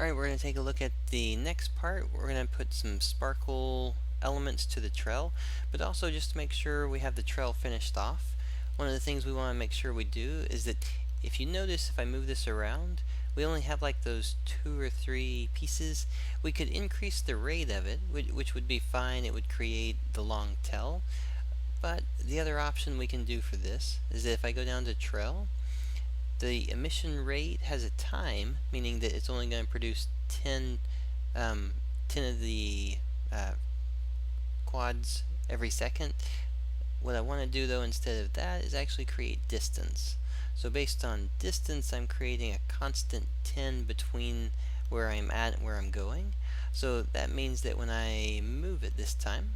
Alright, we're going to take a look at the next part. We're going to put some sparkle elements to the trail, but also just to make sure we have the trail finished off. One of the things we want to make sure we do is that if you notice, if I move this around, we only have like those 2 or 3 pieces. We could increase the rate of it, which would be fine. It would create the long tail. But the other option we can do for this is that if I go down to trail, the emission rate has a time, meaning that it's only going to produce 10 of the quads every second. What I want to do though instead of that is actually create distance. So based on distance, I'm creating a constant 10 between where I'm at and where I'm going. So that means that when I move it this time,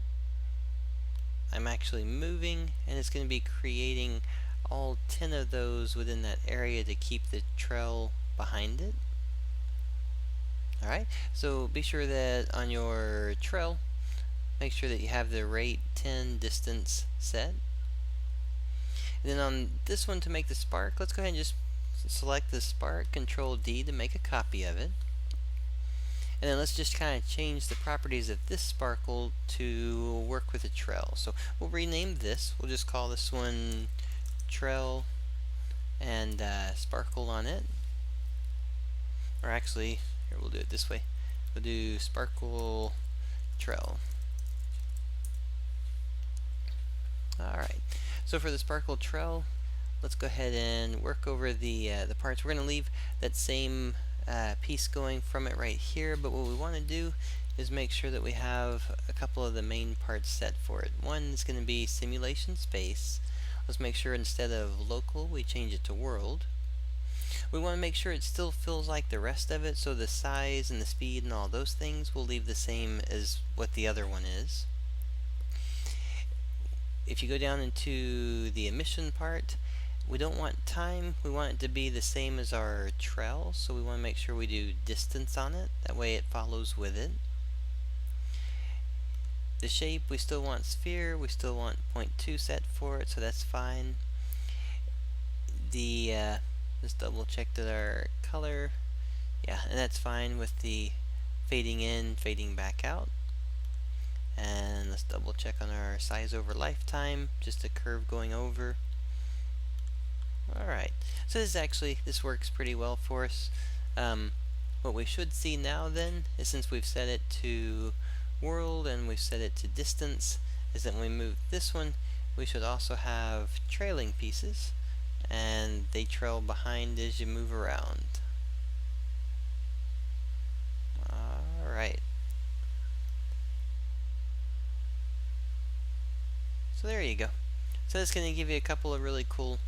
I'm actually moving, and it's going to be creating all 10 of those within that area to keep the trail behind it. Alright, so be sure that on your trail, make sure that you have the rate 10 distance set. And then on this one to make the spark, let's go ahead and just select the spark, Control D to make a copy of it. And then let's just kind of change the properties of this sparkle to work with the trail. So we'll rename this. We'll just call this one trail and sparkle on it. Or actually, here we'll do it this way. We'll do sparkle trail. Alright, so for the sparkle trail, let's go ahead and work over the parts. We're going to leave that same piece going from it right here, but what we want to do is make sure that we have a couple of the main parts set for it. One is going to be simulation space. Let's make sure instead of local we change it to world. We want to make sure it still feels like the rest of it, so the size and the speed and all those things will leave the same as what the other one is. If you go down into the emission part, we don't want time, we want it to be the same as our trail, so we want to make sure we do distance on it, that way it follows with it. The shape, we still want sphere, we still want 0.2 set for it, so that's fine. Let's double check that our color, yeah, and that's fine with the fading in, fading back out. And let's double check on our size over lifetime, just a curve going over. Alright, so this works pretty well for us. What we should see now then is, since we've set it to world and we've set it to distance, is that when we move this one, we should also have trailing pieces, and they trail behind as you move around. Alright. So there you go. So that's going to give you a couple of really cool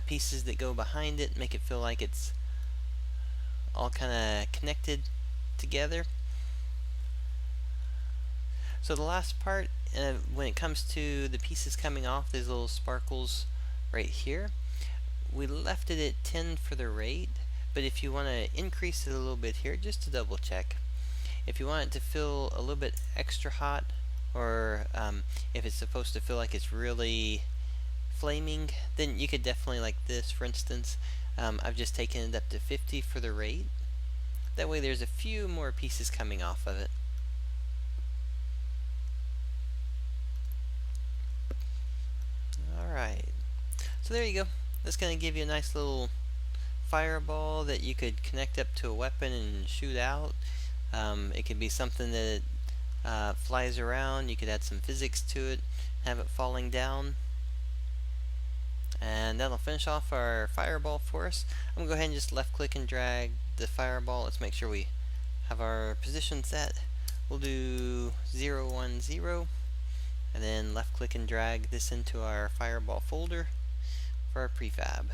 pieces that go behind it, make it feel like it's all kind of connected together. So the last part, when it comes to the pieces coming off, these little sparkles right here, we left it at 10 for the rate, but if you want to increase it a little bit here, just to double check, if you want it to feel a little bit extra hot, or if it's supposed to feel like it's really flaming, then you could definitely, like this for instance, I've just taken it up to 50 for the rate. That way there's a few more pieces coming off of it. Alright, so there you go. That's going to give you a nice little fireball that you could connect up to a weapon and shoot out. It could be something that flies around. You could add some physics to it, have it falling down, and that'll finish off our fireball for us. I'm going to go ahead and just left click and drag the fireball. Let's make sure we have our position set. We'll do 0, 1, 0, and then left click and drag this into our fireball folder for our prefab,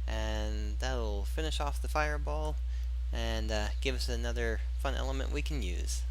and that'll finish off the fireball and give us another fun element we can use.